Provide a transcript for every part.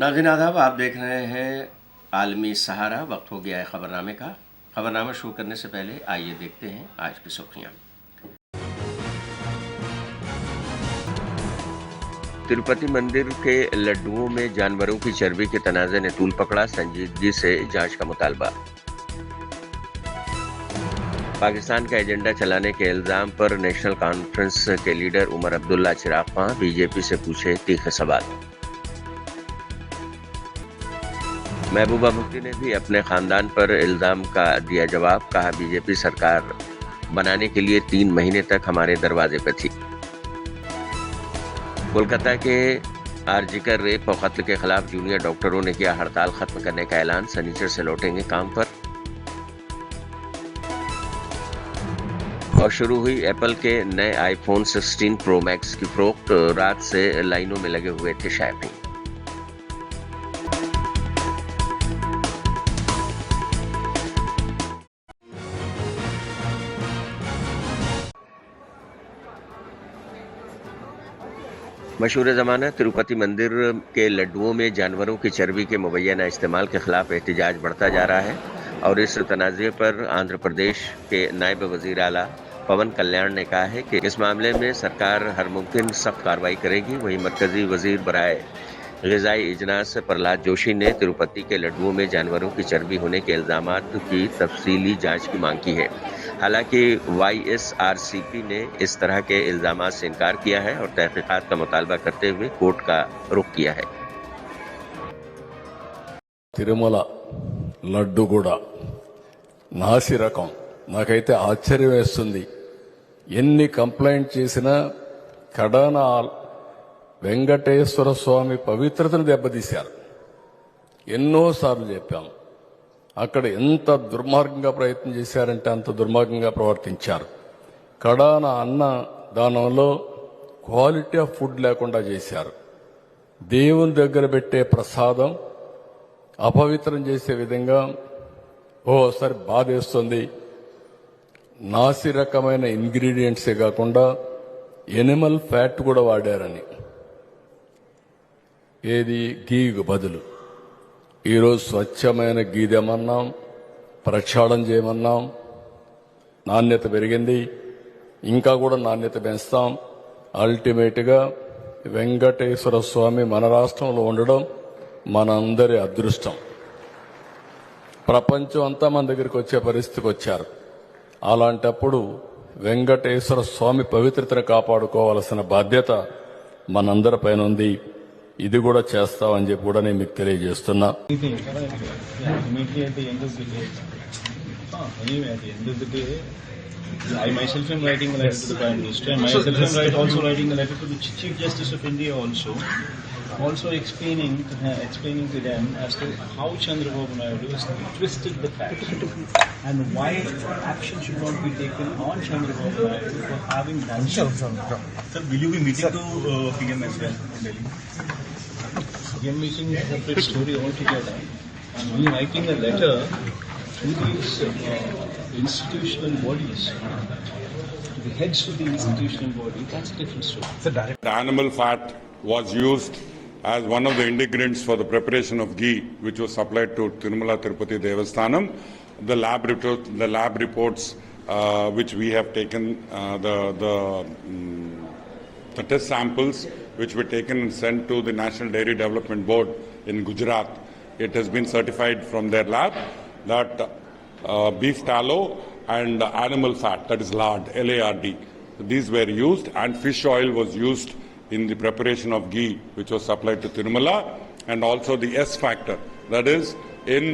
नाज़रीन आदाब, आप देख रहे हैं आलमी सहारा। वक्त हो गया है खबरनामे का। खबरनामा शुरू करने से पहले आइए देखते हैं आज की सुर्खियां। तिरुपति मंदिर के लड्डुओं में जानवरों की चर्बी के तनाज़े ने तूल पकड़ा, संजीदगी से जांच का मुतालबा। पाकिस्तान का एजेंडा चलाने के इल्जाम पर नेशनल कॉन्फ्रेंस के लीडर उमर अब्दुल्ला चिराग खां बीजेपी से पूछे तीखे सवाल। महबूबा मुफ्ती ने भी अपने खानदान पर इल्जाम का दिया जवाब, कहा बीजेपी सरकार बनाने के लिए 3 महीने तक हमारे दरवाजे पर थी। कोलकाता के आरजीकर रेप और कत्ल के खिलाफ जूनियर डॉक्टरों ने किया हड़ताल खत्म करने का ऐलान, शनिचर से लौटेंगे काम पर। और शुरू हुई एप्पल के नए आईफोन 16 प्रो मैक्स की फरोख्त, रात से लाइनों में लगे हुए थे शायकीन। मशहूर ज़माना तिरुपति मंदिर के लड्डुओं में जानवरों की चर्बी के मुबैना इस्तेमाल के खिलाफ एहतजाज बढ़ता जा रहा है और इस तनाज़े पर आंध्र प्रदेश के नायब वज़ीर आला पवन कल्याण ने कहा है कि इस मामले में सरकार हर मुमकिन सख्त कार्रवाई करेगी। वहीं मरकजी वज़ीर बराए ग़िज़ाई इजनास प्रहलाद जोशी ने तिरुपति के लड्डुओं में जानवरों की चर्बी होने के इल्ज़ामात की तफसीली जांच की मांग की है। हालांकि YSRCP ने इस तरह के इल्ज़ामात से इनकार किया है और तहकीकात का मुतालबा करते हुए कोर्ट का रुख किया है। తిరుమల లడ్డు కూడా నాసి రకం, నాకైతే ఆశ్చర్యం వేస్తుంది. ఎన్ని కంప్లైంట్ చేసినా కడాన వెంకటేశ్వర స్వామి పవిత్రతను దెబ్బతీశారు. ఎన్నోసార్లు చెప్పాం, అక్కడ ఎంత దుర్మార్గంగా ప్రయత్నం చేశారంటే అంత దుర్మార్గంగా ప్రవర్తించారు. కడాన అన్న దానంలో క్వాలిటీ ఆఫ్ ఫుడ్ లేకుండా చేశారు. దేవుని దగ్గర పెట్టే ప్రసాదం అపవిత్రం చేసే విధంగా ఓసారి బాధేస్తుంది. నాసి రకమైన ఇంగ్రీడియంట్సే కాకుండా ఎనిమల్ ఫ్యాట్ కూడా వాడారని, ఏది గీకు బదులు. ఈరోజు స్వచ్ఛమైన గీ తెమన్నాం, ప్రక్షాళన చేయమన్నాం. నాణ్యత పెరిగింది, ఇంకా కూడా నాణ్యత పెంచుతాం. అల్టిమేట్గా వెంకటేశ్వర స్వామి మన రాష్ట్రంలో ఉండడం మనందరి అదృష్టం. ప్రపంచం అంతా మన దగ్గరికి వచ్చే పరిస్థితికి వచ్చారు. అలాంటప్పుడు వెంకటేశ్వర స్వామి పవిత్రతను కాపాడుకోవాల్సిన బాధ్యత మనందరిపైన ఉంది. ఇది కూడా చేస్తామని చెప్పి కూడా నేను మీకు తెలియజేస్తున్నా. I myself am writing a letter to the Prime Minister, and myself am also writing a letter to the Chief Justice of India also explaining to them as to how Chandrababu Naidu has twisted the facts and why action should not be taken on Chandrababu Naidu for having done so. Sir, will you be meeting to PM as well in Delhi? PM meeting is a separate story altogether. And we are writing a letter to these institutional bodies, to the heads of the institutional body. That's a different story. Animal fat was used as one of the ingredients for the preparation of ghee, which was supplied to Tirumala Tirupati Devasthanam. The lab reports which we have taken, the test samples which were taken and sent to the National Dairy Development Board in Gujarat, it has been certified from their lab that beef tallow and animal fat, that is lard, LARD, these were used, and fish oil was used in the preparation of ghee, which was supplied to Tirumala, and also the S factor, that is in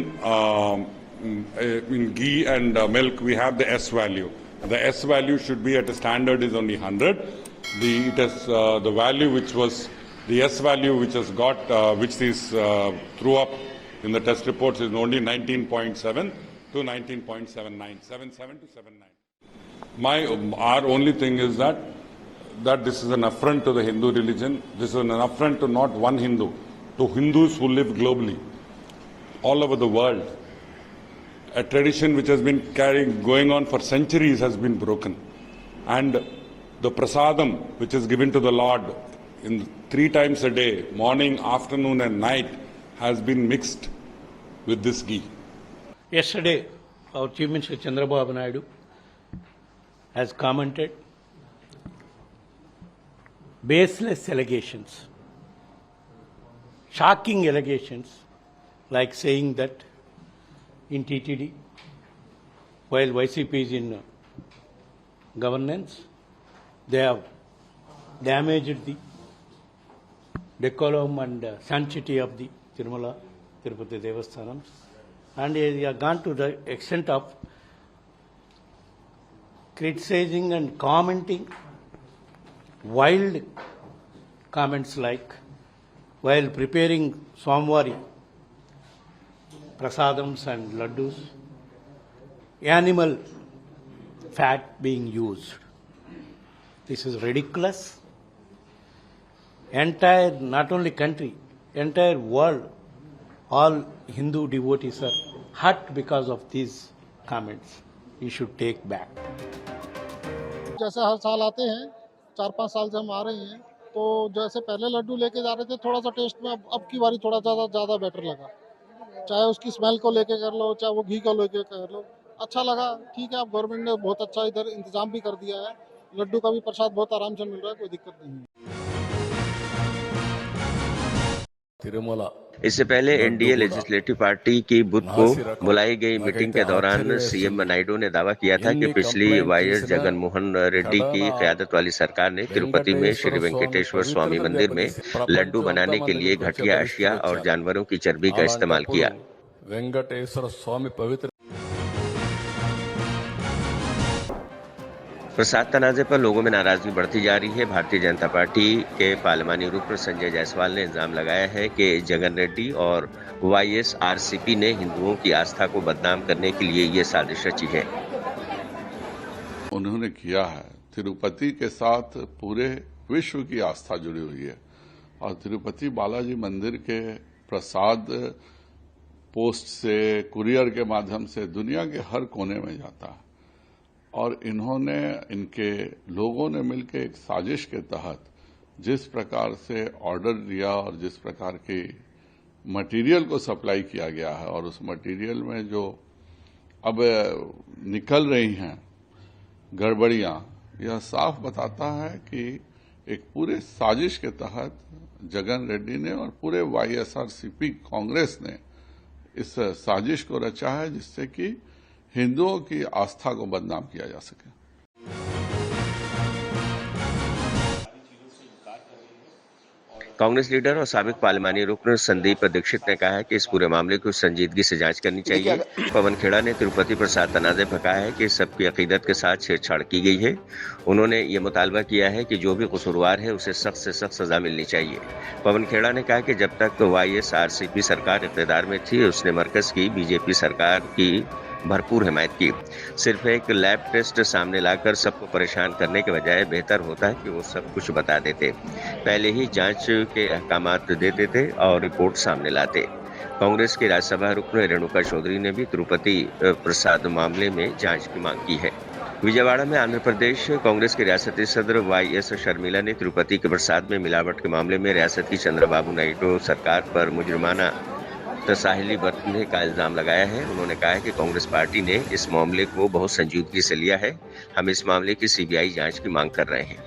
ghee and milk we have the S value. The S value should be at a standard is only 100. The value which was the S value which has got which is threw up in the test reports is only 19.7 to 19.79, 77 to 79. Our only thing is that this is an affront to the Hindu religion. This is an affront to not one Hindu, to Hindus who live globally, all over the world. A tradition which has been going on for centuries has been broken. And the prasadam which is given to the Lord in 3 times a day, morning, afternoon and night, has been mixed with this ghee. Yesterday, our Chief Minister Chandrababu Naidu has commented baseless allegations, shocking allegations, like saying that in TTD, while YCP is in governance, they have damaged the decorum and sanctity of the Tirumala Tirupati Devasthanams, and he has gone to the extent of criticizing and commenting wild comments like, while preparing Swamwari prasadams and laddus, animal fat being used. This is ridiculous. Entire, not only country, entire world, all Hindu devotees are hurt because of these comments. You should take back. जैसे हर साल आते हैं, 4-5 साल से हम आ रहे हैं, तो जैसे पहले लड्डू लेके जा रहे थे, थोड़ा सा टेस्ट में अब की बारी थोड़ा ज़्यादा बेटर लगा। चाहे उसकी स्मेल को लेके कर लो, चाहे वो घी को लेके कर लो, अच्छा लगा। ठीक है, अब गवर्नमेंट ने बहुत अच्छा इधर इंतजाम भी कर दिया है, लड्डू का भी प्रसाद बहुत आराम से मिल रहा है, कोई दिक्कत नहीं है। तिरुमला इससे पहले एनडीए लेजिस्लेटिव पार्टी की बुध को बुलाई गई मीटिंग के दौरान सीएम नायडू ने दावा किया था कि पिछली वाईएस जगनमोहन रेड्डी की क़यादत वाली सरकार ने तिरुपति में श्री वेंकटेश्वर स्वामी मंदिर में लड्डू बनाने के लिए घटिया अशिया और जानवरों की चर्बी का इस्तेमाल किया। वेंकटेश्वर स्वामी पवित्र प्रसाद तनाजे पर लोगों में नाराजगी बढ़ती जा रही है। भारतीय जनता पार्टी के पार्लिमानी रुकन संजय जायसवाल ने इल्जाम लगाया है कि जगन रेड्डी और वाईएसआरसीपी ने हिंदुओं की आस्था को बदनाम करने के लिए ये साजिश रची है। उन्होंने किया है, तिरुपति के साथ पूरे विश्व की आस्था जुड़ी हुई है और तिरुपति बालाजी मंदिर के प्रसाद पोस्ट से, कुरियर के माध्यम से दुनिया के हर कोने में जाता है और इन्होंने, इनके लोगों ने मिलकर एक साजिश के तहत जिस प्रकार से ऑर्डर दिया और जिस प्रकार की मटेरियल को सप्लाई किया गया है और उस मटेरियल में जो अब निकल रही हैं गड़बड़ियां, यह साफ बताता है कि एक पूरे साजिश के तहत जगन रेड्डी ने और पूरे वाईएसआरसीपी कांग्रेस ने इस साजिश को रचा है जिससे कि हिंदुओं की आस्था को बदनाम किया जा सके। कांग्रेस लीडर और साबिक पार्लिमानी रुकन संदीप दीक्षित ने कहा है कि इस पूरे मामले को संजीदगी से जांच करनी चाहिए। पवन खेड़ा ने तिरुपति प्रसाद तनाजे पर कहा है कि सबकी अकीदत के साथ छेड़छाड़ की गई है। उन्होंने ये मुतालबा किया है कि जो भी कसूरवार है उसे सख्त से सख्त सजा मिलनी चाहिए। पवन खेड़ा ने कहा कि जब तक वाईएसआरसीपी सरकार इक़्तिदार में थी उसने मरकज की बीजेपी सरकार की भरपूर हिमायत की। सिर्फ एक लैब टेस्ट सामने लाकर सबको परेशान करने के बजाय बेहतर होता है कि वो सब कुछ बता देते, पहले ही जांच के अहकामात दे देते और रिपोर्ट सामने लाते। कांग्रेस के राज्यसभा रुकन रेणुका चौधरी ने भी तिरुपति प्रसाद मामले में जांच की मांग की है। विजयवाड़ा में आंध्र प्रदेश कांग्रेस के रियासती सदर वाईएस शर्मिला ने तिरुपति के प्रसाद में मिलावट के मामले में रियासत की चंद्रबाबू नायडू सरकार पर मुजरिमाना तसाहिली बरतने का इल्जाम लगाया है। उन्होंने कहा है कि कांग्रेस पार्टी ने इस मामले को बहुत संजीदगी से लिया है। हम इस मामले की सीबीआई जांच की मांग कर रहे हैं।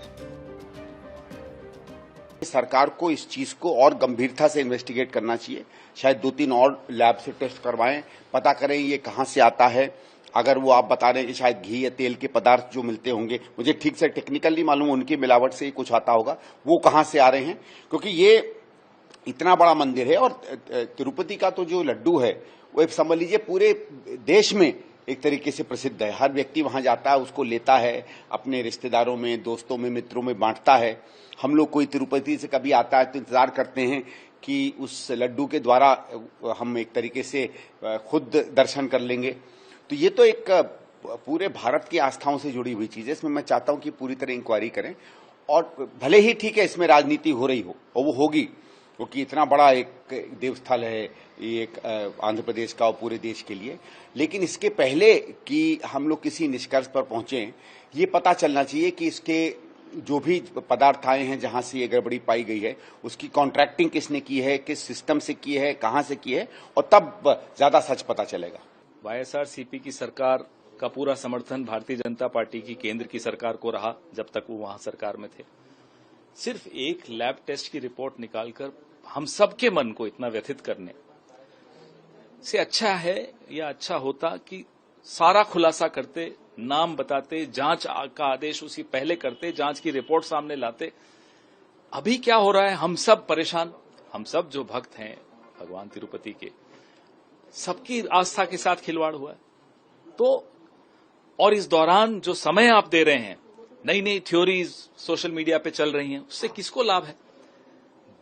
सरकार को इस चीज को और गंभीरता से इन्वेस्टिगेट करना चाहिए। शायद 2-3 और लैब से टेस्ट करवाएं, पता करें ये कहां से आता है। अगर वो आप बता रहे हैं कि शायद घी या तेल के पदार्थ जो मिलते होंगे, मुझे ठीक से टेक्निकल नहीं मालूम, उनकी मिलावट से ही कुछ आता होगा, वो कहां से आ रहे हैं, क्योंकि ये इतना बड़ा मंदिर है और तिरुपति का तो जो लड्डू है वो एक समझ लीजिए पूरे देश में एक तरीके से प्रसिद्ध है। हर व्यक्ति वहां जाता है, उसको लेता है, अपने रिश्तेदारों में, दोस्तों में, मित्रों में बांटता है। हम लोग कोई तिरुपति से कभी आता है तो इंतजार करते हैं कि उस लड्डू के द्वारा हम एक तरीके से खुद दर्शन कर लेंगे। तो ये तो एक पूरे भारत की आस्थाओं से जुड़ी हुई चीज है। इसमें मैं चाहता हूं कि पूरी तरह इंक्वायरी करें और भले ही ठीक है इसमें राजनीति हो रही हो और वो होगी, क्योंकि इतना बड़ा एक देवस्थल है ये, एक आंध्र प्रदेश का और पूरे देश के लिए। लेकिन इसके पहले कि हम लोग किसी निष्कर्ष पर पहुंचे, ये पता चलना चाहिए कि इसके जो भी पदार्थ आए हैं जहां से ये गड़बड़ी पाई गई है उसकी कॉन्ट्रैक्टिंग किसने की है, किस सिस्टम से की है, कहां से की है, और तब ज्यादा सच पता चलेगा। वाईएसआरसीपी की सरकार का पूरा समर्थन भारतीय जनता पार्टी की केंद्र की सरकार को रहा जब तक वो वहां सरकार में थे। सिर्फ एक लैब टेस्ट की रिपोर्ट निकालकर हम सबके मन को इतना व्यथित करने से अच्छा है या अच्छा होता कि सारा खुलासा करते, नाम बताते, जांच का आदेश उसी पहले करते, जांच की रिपोर्ट सामने लाते। अभी क्या हो रहा है, हम सब परेशान, हम सब जो भक्त हैं भगवान तिरुपति के, सबकी आस्था के साथ खिलवाड़ हुआ है। तो और इस दौरान जो समय आप दे रहे हैं, नई नई थ्योरीज सोशल मीडिया पे चल रही हैं, उससे किसको लाभ है?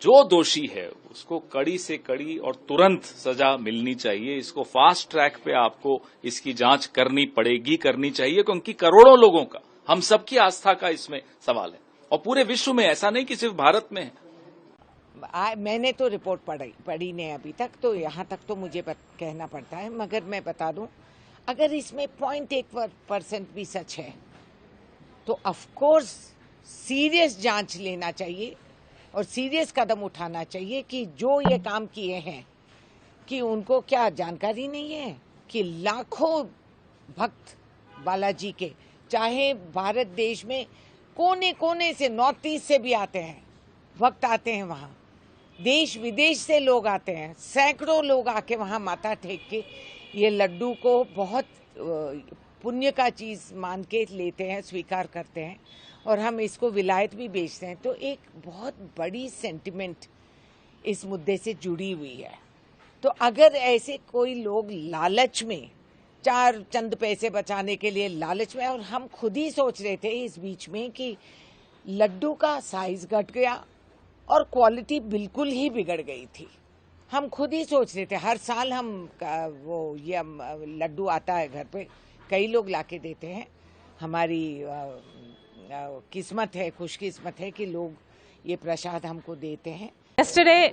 जो दोषी है उसको कड़ी से कड़ी और तुरंत सजा मिलनी चाहिए। इसको फास्ट ट्रैक पे आपको इसकी जांच करनी पड़ेगी, करनी चाहिए, क्योंकि करोड़ों लोगों का, हम सबकी आस्था का इसमें सवाल है और पूरे विश्व में, ऐसा नहीं कि सिर्फ भारत में है। मैंने तो रिपोर्ट पढ़ी नहीं अभी तक, तो यहाँ तक तो मुझे कहना पड़ता है, मगर मैं बता दूं, अगर इसमें 0.1% भी सच है तो ऑफ कोर्स सीरियस जांच लेना चाहिए और सीरियस कदम उठाना चाहिए कि जो ये काम किए हैं कि उनको क्या जानकारी नहीं है कि लाखों भक्त बालाजी के, चाहे भारत देश में कोने कोने से, नॉर्थ ईस्ट से भी आते हैं, भक्त आते हैं वहाँ, देश विदेश से लोग आते हैं, सैकड़ों लोग आके वहाँ माथा टेक के ये लड्डू को बहुत पुण्य का चीज मान के लेते हैं, स्वीकार करते हैं, और हम इसको विलायत भी बेचते हैं। तो एक बहुत बड़ी सेंटिमेंट इस मुद्दे से जुड़ी हुई है। तो अगर ऐसे कोई लोग लालच में, चार चंद पैसे बचाने के लिए लालच में, और हम खुद ही सोच रहे थे इस बीच में कि लड्डू का साइज घट गया और क्वालिटी बिल्कुल ही बिगड़ गई थी। हम खुद ही सोच रहे थे, हर साल हम वो ये लड्डू आता है घर पे, कई लोग लाके देते हैं, हमारी किस्मत है, खुशकिस्मत है कि लोग ये प्रसाद हमको देते हैं। Yesterday,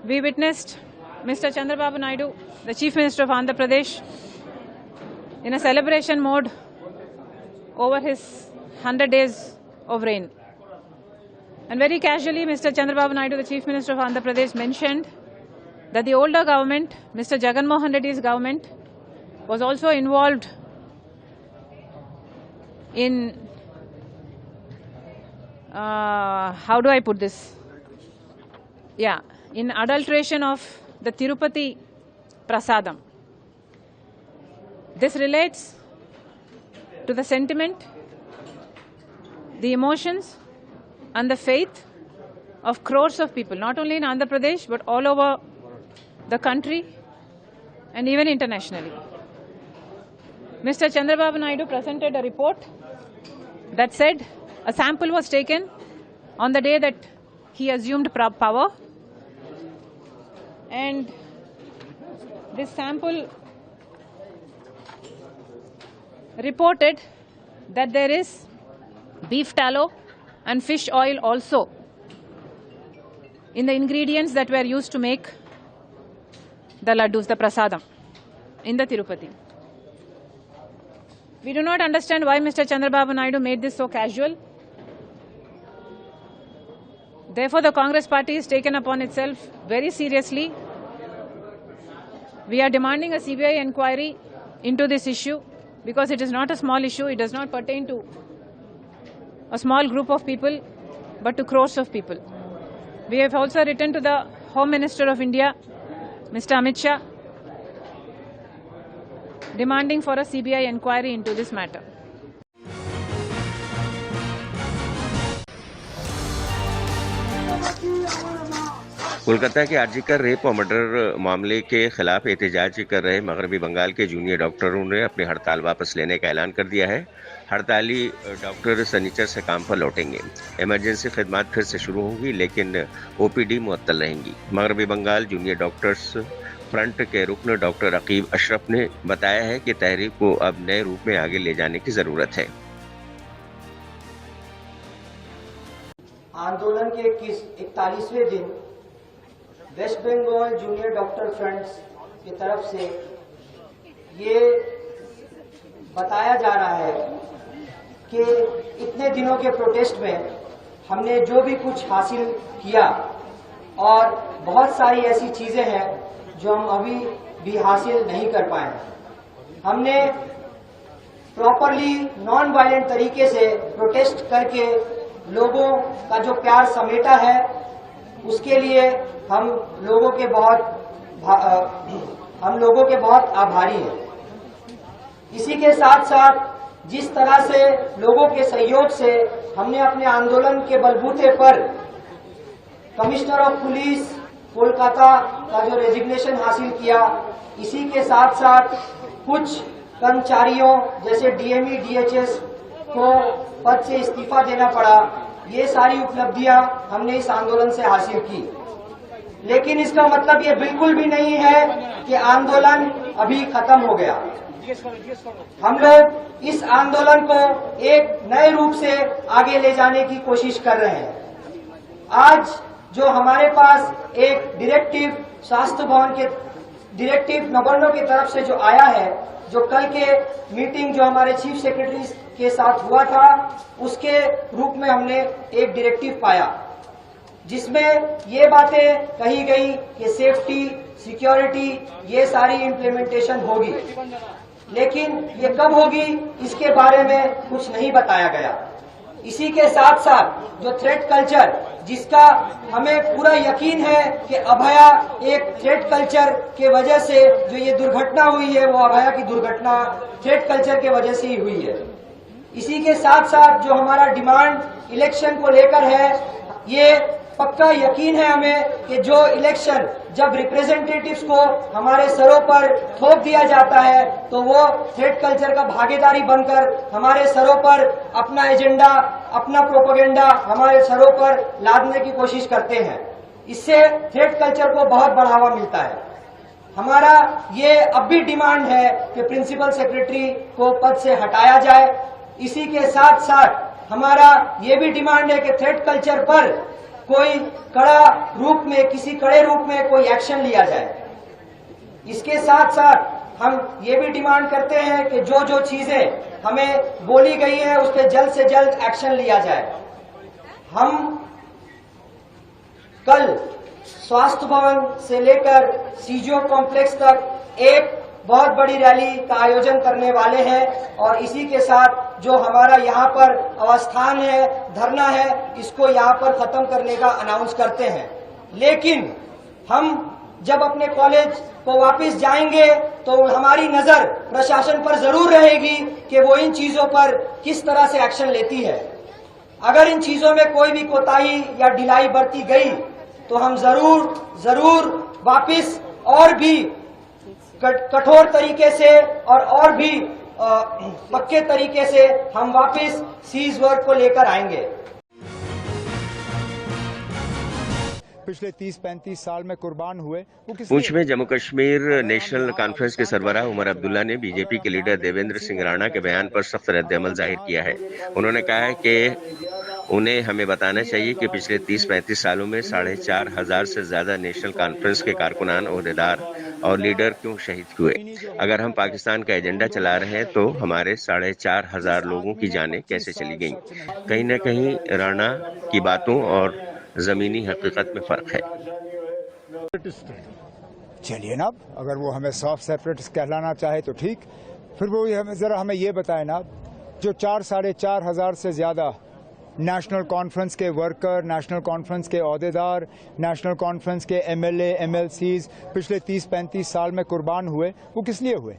we witnessed Mr. Chandrababu Naidu, the Chief Minister of Andhra Pradesh, in a celebration mode over his 100 days of reign. And very casually, Mr. Chandrababu Naidu, the Chief Minister of Andhra Pradesh, mentioned that the older government, Mr. Jagan Mohan Reddy's government, was also involved in how do I put this? Yeah, in adulteration of the Tirupati Prasadam. This relates to the sentiment, the emotions, and the faith of crores of people, not only in Andhra Pradesh, but all over the country and even internationally. Mr. Chandrababu Naidu presented a report that said a sample was taken on the day that he assumed power, and this sample reported that there is beef tallow and fish oil also in the ingredients that were used to make the laddus, the prasadam, in the Tirupati. We do not understand why Mr. Chandrababu Naidu made this so casual. Therefore, the Congress party is taken upon itself very seriously. We are demanding a CBI inquiry into this issue because it is not a small issue. It does not pertain to a small group of people, but to crores of people. We have also written to the Home Minister of India, Mr. Amit Shah, demanding for a CBI inquiry into this matter. Kolkata के RG Kar rape और murder मामले के खिलाफ एहतजाज कर रहे मगरबी बंगाल के जूनियर डॉक्टरों ने अपनी हड़ताल वापस लेने का ऐलान कर दिया है। हड़ताली डॉक्टर शनिचर से काम पर लौटेंगे। इमरजेंसी खिदमत फिर से शुरू होंगी, लेकिन ओपीडी मुअत्तल रहेंगी। मगरबी बंगाल जूनियर डॉक्टर्स फ्रंट के रुकन डॉक्टर अकीब अशरफ ने बताया है कि तहरीक को अब नए रूप में आगे ले जाने की जरूरत है। आंदोलन के 41वें दिन west Bengal junior doctor fronts की तरफ से ये बताया जा रहा है कि इतने दिनों के प्रोटेस्ट में हमने जो भी कुछ हासिल किया और बहुत सारी ऐसी चीजें हैं जो हम अभी भी हासिल नहीं कर पाए। हमने प्रॉपरली नॉन वायलेंट तरीके से प्रोटेस्ट करके लोगों का जो प्यार समेटा है उसके लिए हम लोगों के बहुत आभारी हैं। इसी के साथ साथ जिस तरह से लोगों के सहयोग से हमने अपने आंदोलन के बलबूते पर कमिश्नर ऑफ पुलिस कोलकाता का जो रेजिग्नेशन हासिल किया, इसी के साथ साथ कुछ कर्मचारियों जैसे डीएमई डीएचएस को पद से इस्तीफा देना पड़ा, ये सारी उपलब्धियां हमने इस आंदोलन से हासिल की। लेकिन इसका मतलब ये बिल्कुल भी नहीं है कि आंदोलन अभी खत्म हो गया। हम लोग इस आंदोलन को एक नए रूप से आगे ले जाने की कोशिश कर रहे हैं। आज जो हमारे पास एक डिरेक्टिव स्वास्थ्य भवन के डिरेक्टिव नगरनों की तरफ से जो आया है, जो कल के मीटिंग जो हमारे चीफ सेक्रेटरी के साथ हुआ था, उसके रूप में हमने एक डायरेक्टिव पाया जिसमें ये बातें कही गई कि सेफ्टी सिक्योरिटी ये सारी इम्प्लीमेंटेशन होगी, लेकिन ये कब होगी इसके बारे में कुछ नहीं बताया गया। इसी के साथ साथ जो थ्रेट कल्चर, जिसका हमें पूरा यकीन है कि अभया एक थ्रेट कल्चर के वजह से जो ये दुर्घटना हुई है, वो अभया की दुर्घटना थ्रेट कल्चर के वजह से ही हुई है। इसी के साथ साथ जो हमारा डिमांड इलेक्शन को लेकर है, ये पक्का यकीन है हमें कि जो इलेक्शन जब रिप्रेजेंटेटिव्स को हमारे सरों पर थोप दिया जाता है तो वो थ्रेट कल्चर का भागीदारी बनकर हमारे सरों पर अपना एजेंडा, अपना प्रोपेगेंडा हमारे सरों पर लादने की कोशिश करते हैं। इससे थ्रेट कल्चर को बहुत बढ़ावा मिलता है। हमारा ये अब भी डिमांड है कि प्रिंसिपल सेक्रेटरी को पद से हटाया जाए। इसी के साथ साथ हमारा ये भी डिमांड है कि थ्रेट कल्चर पर कोई किसी कड़े रूप में कोई एक्शन लिया जाए। इसके साथ साथ हम ये भी डिमांड करते हैं कि जो जो चीजें हमें बोली गई है उस पर जल्द से जल्द एक्शन लिया जाए। हम कल स्वास्थ्य भवन से लेकर सीजीओ कॉम्प्लेक्स तक एक बहुत बड़ी रैली का आयोजन करने वाले हैं और इसी के साथ जो हमारा यहाँ पर अवस्थान है, धरना है, इसको यहाँ पर खत्म करने का अनाउंस करते हैं। लेकिन हम जब अपने कॉलेज को वापस जाएंगे तो हमारी नजर प्रशासन पर जरूर रहेगी कि वो इन चीजों पर किस तरह से एक्शन लेती है। अगर इन चीजों में कोई भी कोताही या ढिलाई बरती गई तो हम जरूर वापस और भी कठोर तरीके से और भी पक्के तरीके से हम वापस सीज वर्क को लेकर आएंगे। पिछले 30-35 साल में कुर्बान हुए पूंछ में जम्मू कश्मीर नेशनल कॉन्फ्रेंस के सरबराह उमर अब्दुल्ला ने बीजेपी के लीडर देवेंद्र सिंह राणा के बयान पर सख्त रद्द-ए-अमल जाहिर किया है। उन्होंने कहा है कि उन्हें हमें बताना चाहिए कि पिछले 30-35 सालों में 4,500 से ज्यादा नेशनल कॉन्फ्रेंस के कारकुनान, ओहदेदार और लीडर क्यों शहीद हुए। अगर हम पाकिस्तान का एजेंडा चला रहे हैं तो हमारे 4,500 लोगों की जानें कैसे चली गईं। कहीं न कहीं राणा की बातों और जमीनी हकीकत में फर्क है। चलिए ना, अगर वो हमें सॉफ्ट सेपरेटिस्ट कहलाना चाहे तो ठीक, फिर वो हमें ये बताए ना, जो 4,500 से ज्यादा नेशनल कॉन्फ्रेंस के वर्कर, नेशनल कॉन्फ्रेंस के ओहदेदार, नेशनल कॉन्फ्रेंस के एमएलए, एमएलसीज पिछले 30-35 साल में कुर्बान हुए, वो किस लिए हुए?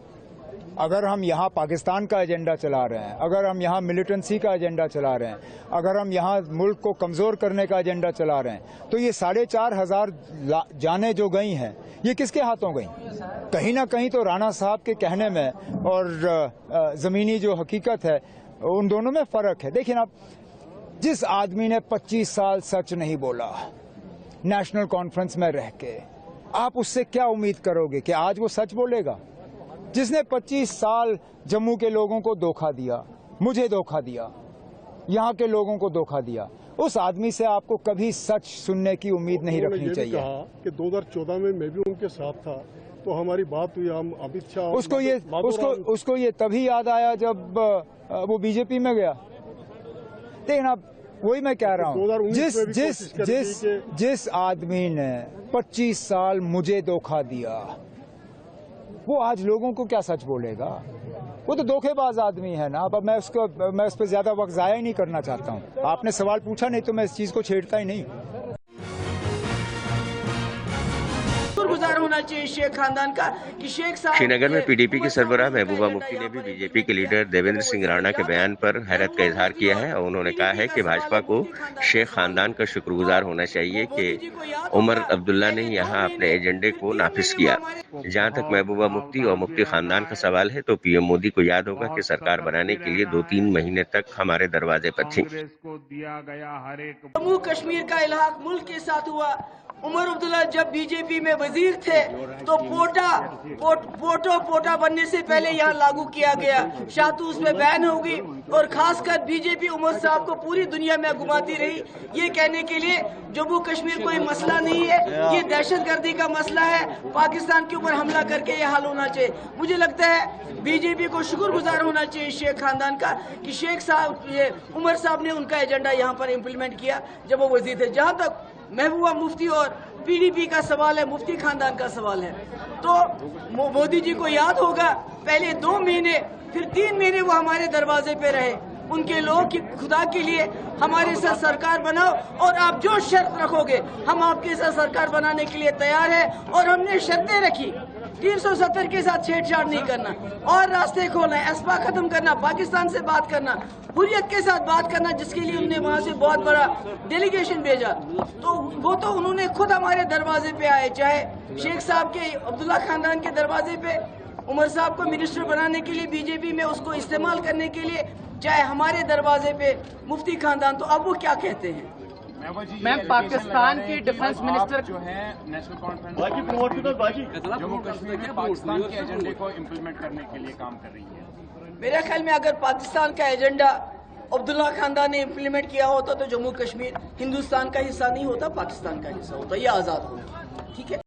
अगर हम यहाँ पाकिस्तान का एजेंडा चला रहे हैं, अगर हम यहाँ मिलिटेंसी का एजेंडा चला रहे हैं, अगर हम यहाँ मुल्क को कमजोर करने का एजेंडा चला रहे हैं, तो ये 4,500 जानें जो गई हैं, ये किसके हाथों गई? कहीं ना कहीं तो राणा साहब के कहने में और जमीनी जो हकीकत है उन दोनों में फर्क है। देखिए ना, जिस आदमी ने 25 साल सच नहीं बोला नेशनल कॉन्फ्रेंस में रह के, आप उससे क्या उम्मीद करोगे कि आज वो सच बोलेगा? जिसने 25 साल जम्मू के लोगों को धोखा दिया, मुझे धोखा दिया, यहाँ के लोगों को धोखा दिया, उस आदमी से आपको कभी सच सुनने की उम्मीद नहीं रखनी चाहिए। कहा कि 2014 में मैं भी उनके साथ था, तो हमारी बात हुई, हम अमित शाह उसको ये तभी याद आया जब वो बीजेपी में गया। देखना, वही मैं कह रहा हूँ, जिस आदमी ने 25 साल मुझे धोखा दिया, वो आज लोगों को क्या सच बोलेगा? वो तो धोखेबाज आदमी है ना। अब मैं उस पर ज्यादा वक्त जाया ही नहीं करना चाहता हूँ। आपने सवाल पूछा नहीं तो मैं इस चीज को छेड़ता ही नहीं। शुक्रगुजार होना चाहिए शेख खानदान का कि शेख साहब। श्रीनगर में पीडीपी के सरबराह महबूबा मुफ्ती ने भी बीजेपी के लीडर देवेंद्र सिंह राणा के बयान पर हैरत का इजहार किया है और उन्होंने कहा है कि भाजपा को शेख खानदान का शुक्रगुजार होना चाहिए कि उमर अब्दुल्ला ने यहां अपने एजेंडे को नाफिज किया। जहां तक महबूबा मुफ्ती और मुफ्ती खानदान का सवाल है तो पीएम मोदी को याद होगा कि सरकार बनाने के लिए 2-3 महीने तक हमारे दरवाजे पर थी। जम्मू कश्मीर का इलाका मुल्क के साथ हुआ। उमर अब्दुल्ला जब बीजेपी में वजीर थे तो पोटा बनने से पहले यहाँ लागू किया गया। शातू उसमें बैन होगी और खासकर बीजेपी उमर साहब को पूरी दुनिया में घुमाती रही ये कहने के लिए जम्मू कश्मीर कोई मसला नहीं है, ये दहशतगर्दी का मसला है, पाकिस्तान के ऊपर हमला करके ये हल होना चाहिए। मुझे लगता है बीजेपी को शुक्रगुजार होना चाहिए शेख खानदान का कि शेख साहब, ये उमर साहब ने उनका एजेंडा यहाँ पर इम्प्लीमेंट किया जब वो वजीर थे। जहाँ तक महबूबा मुफ्ती और पीडीपी का सवाल है, मुफ्ती खानदान का सवाल है, तो मोदी जी को याद होगा पहले 2 महीने फिर 3 महीने वो हमारे दरवाजे पे रहे। उनके लोग कि खुदा के लिए हमारे साथ सरकार बनाओ और आप जो शर्त रखोगे हम आपके साथ सरकार बनाने के लिए तैयार है। और हमने शर्तें रखी, 370 के साथ छेड़छाड़ नहीं करना और रास्ते खोलना, एस्पा खत्म करना, पाकिस्तान से बात करना, हुर्रियत के साथ बात करना, जिसके लिए उन्होंने वहां से बहुत बड़ा डेलीगेशन भेजा। तो वो तो उन्होंने खुद हमारे दरवाजे पे आए, चाहे शेख साहब के अब्दुल्ला खानदान के दरवाजे पे उमर साहब को मिनिस्टर बनाने के लिए बीजेपी में उसको इस्तेमाल करने के लिए, चाहे हमारे दरवाजे पे मुफ्ती खानदान। तो अब वो क्या कहते हैं? मैम, पाकिस्तान के डिफेंस मिनिस्टर जो है नेशनल कॉन्फ्रेंस जम्मू कश्मीर में पाकिस्तान के एजेंडे को इम्प्लीमेंट करने के लिए काम कर रही है। मेरे ख्याल में अगर पाकिस्तान का एजेंडा अब्दुल्ला खानदान ने इम्प्लीमेंट किया होता तो जम्मू कश्मीर हिंदुस्तान का हिस्सा नहीं होता, पाकिस्तान का हिस्सा होता, ये आजाद होता। ठीक है।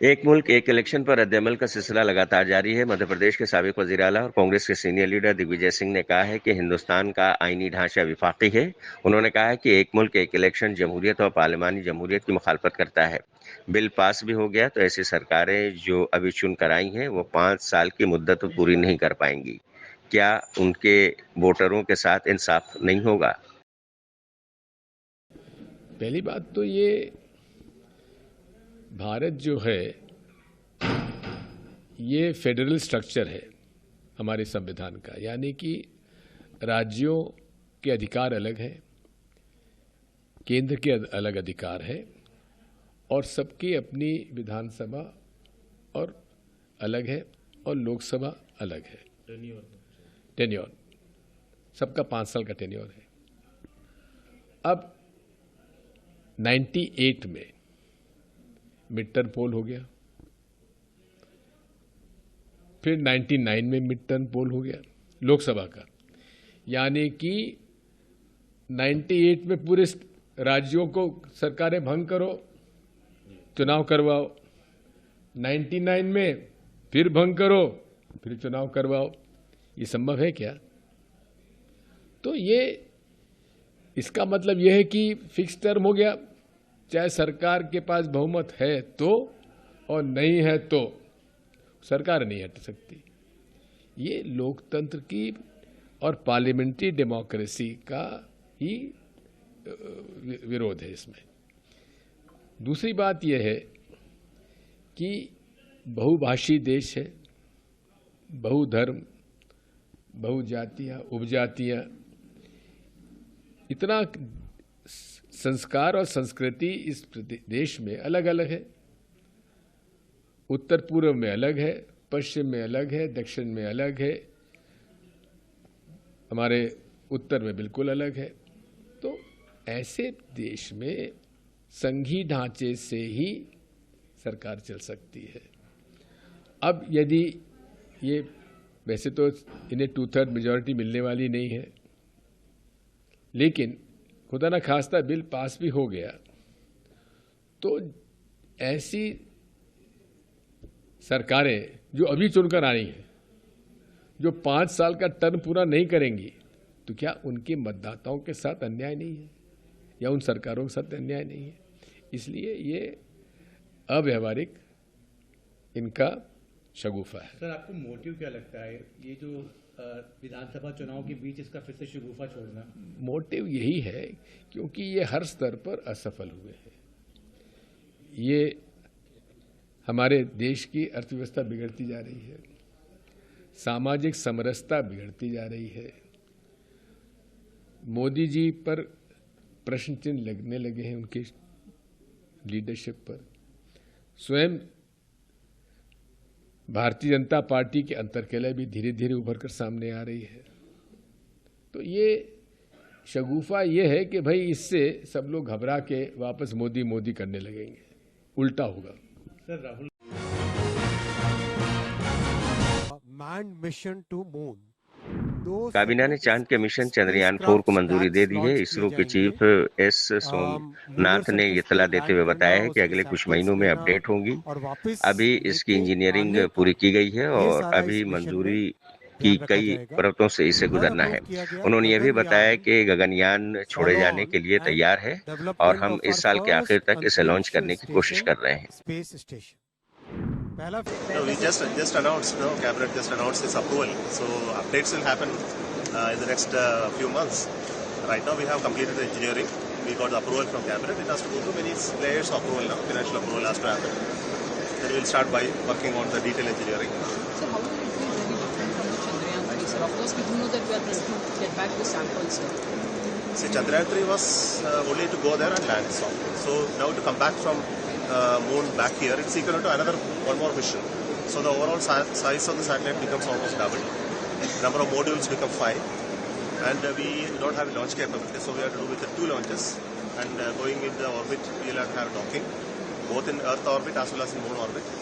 एक मुल्क एक इलेक्शन पर रद्द-ए-अमल का सिलसिला लगातार जारी है। मध्य प्रदेश के साबिक वज़ीर आला और कांग्रेस के सीनियर लीडर दिग्विजय सिंह ने कहा है कि हिंदुस्तान का आईनी ढांचा विफाकी है। उन्होंने कहा है कि एक मुल्क एक इलेक्शन जमहूरियत और पार्लिमानी जमहूरियत की मुखालफत करता है। बिल पास भी हो गया तो ऐसी सरकारें जो अभी चुनकर आई हैं वो 5 साल की मुद्दत पूरी नहीं कर पाएंगी। क्या उनके वोटरों के साथ इंसाफ नहीं होगा? पहली बात तो ये भारत जो है ये फेडरल स्ट्रक्चर है हमारे संविधान का, यानी कि राज्यों के अधिकार अलग है, केंद्र के अलग अधिकार है और सबकी अपनी विधानसभा और अलग है और लोकसभा अलग है। टेन्योर सबका 5 साल का टेन्योर है। अब 98 में मिड टर्म पोल हो गया, फिर 99 में मिड टर्म पोल हो गया लोकसभा का, यानी कि 98 में पूरे राज्यों को सरकारें भंग करो, चुनाव करवाओ, 99 में फिर भंग करो, फिर चुनाव करवाओ। ये संभव है क्या? तो ये इसका मतलब यह है कि फिक्स टर्म हो गया, चाहे सरकार के पास बहुमत है तो और नहीं है तो सरकार नहीं हट सकती। ये लोकतंत्र की और पार्लियामेंट्री डेमोक्रेसी का ही विरोध है इसमें। दूसरी बात यह है कि बहुभाषी देश है, बहुधर्म, बहुजातियां, उपजातियां, इतना संस्कार और संस्कृति इस देश में अलग अलग है। उत्तर पूर्व में अलग है, पश्चिम में अलग है, दक्षिण में अलग है, हमारे उत्तर में बिल्कुल अलग है। तो ऐसे देश में संघीय ढांचे से ही सरकार चल सकती है। अब यदि ये, वैसे तो इन्हें 2/3 मेजॉरिटी मिलने वाली नहीं है, लेकिन खुदा न खास्ता बिल पास भी हो गया तो ऐसी सरकारें जो अभी चुनकर आई हैं जो 5 साल का टर्म पूरा नहीं करेंगी तो क्या उनके मतदाताओं के साथ अन्याय नहीं है या उन सरकारों के साथ अन्याय नहीं है? इसलिए ये अव्यावहारिक इनका शगुफा है। सर, आपको मोटिव क्या लगता है ये जो विधानसभा चुनाव के बीच इसका फिर से शगुफा छोड़ना? मोटिव यही है क्योंकि ये हर स्तर पर असफल हुए हैं। ये हमारे देश की अर्थव्यवस्था बिगड़ती जा रही है, सामाजिक समरसता बिगड़ती जा रही है, मोदी जी पर प्रश्न चिन्ह लगने लगे हैं उनकी लीडरशिप पर, स्वयं भारतीय जनता पार्टी के अंतर्कलह भी धीरे धीरे उभर कर सामने आ रही है। तो ये शगुफा ये है कि भाई इससे सब लोग घबरा के वापस मोदी मोदी करने लगेंगे, उल्टा होगा। Sir, Rahul manned mission to moon, काबीना ने चांद के मिशन चंद्रयान 4 को मंजूरी दे दी है। इसरो के चीफ एस सोमनाथ ने ये इत्तला देते हुए बताया है कि अगले कुछ महीनों में अपडेट होंगी। अभी इसकी इंजीनियरिंग पूरी की गई है और अभी मंजूरी की कई परतों से इसे गुजरना है। उन्होंने ये भी बताया कि गगनयान छोड़े जाने के लिए तैयार है और हम इस साल के आखिर तक इसे लॉन्च करने की कोशिश कर रहे हैं। No, we just announced, cabinet just announced its approval. So updates will happen in the next few months. Right now we have completed the engineering. We got the approval from cabinet. It has to go through many layers of approval now. Financial approval has to happen. Then we will start by working on the detail engineering. So how will it be very different from the Chandrayaan 3, sir? Of course, we do know that we are going to get back the samples, sir. See, Chandrayaan 3 was only to go there and land. So now to come back from moon back here, it's equal to another one more mission. So the overall size of the satellite becomes almost double. Number of modules become 5, and we don't have launch capability, so we have to do with the 2 launches. And going in the orbit, we'll have to have docking, both in Earth orbit as well as in moon orbit.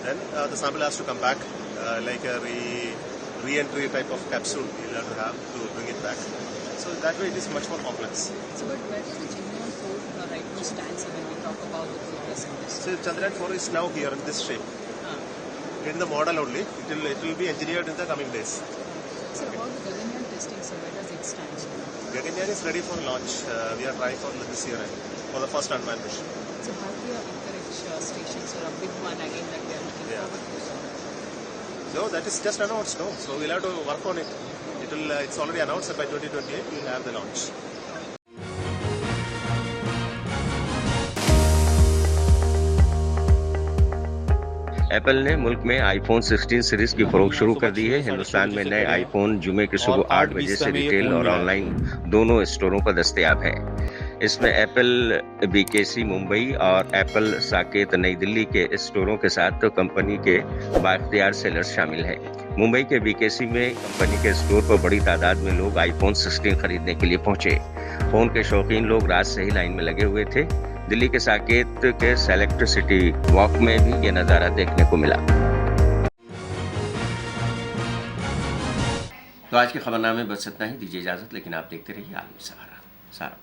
Then the sample has to come back like a re-entry type of capsule. We'll have to bring it back. So that way, it is much more complex. So, but where does the Chandrayaan 4 right now stand, sir, when we talk about the progress in this? So Chandrayaan 4 is now here in this shape. In the model only, it will be engineered in the coming days. Sir, about the Gaganyaan testing, sir, where does it stand? Gaganyaan is ready for launch. We are trying for this year for the first unmanned mission. So Bharatiya Antariksh Station, sir, a big one again that we are looking forward to, sir. So that is just announced, no? So we'll have to work on it. It's already announced that by 2028 we'll have the launch. Apple ने मुल्क में iPhone 16 series की फरोख्त शुरू कर दी है। हिंदुस्तान में नए आईफोन जुमे की सुबह 8 बजे से रिटेल और ऑनलाइन दोनों स्टोरों पर दस्तयाब है। इसमें एप्पल बीकेसी मुंबई और एप्पल साकेत नई दिल्ली के स्टोरों के साथ तो कंपनी के बाइख्तियार सेलर्स शामिल हैं। मुंबई के बीकेसी में कंपनी के स्टोर पर बड़ी तादाद में लोग आईफोन 16 खरीदने के लिए पहुंचे। फोन के शौकीन लोग रात से ही लाइन में लगे हुए थे। दिल्ली के साकेत के सेलेक्ट सिटी वॉक में भी ये नज़ारा देखने को मिला। तो आज के खबरनामे बस इतना ही। दीजिए इजाजत, लेकिन आप देखते रहिए आलमी सहारा।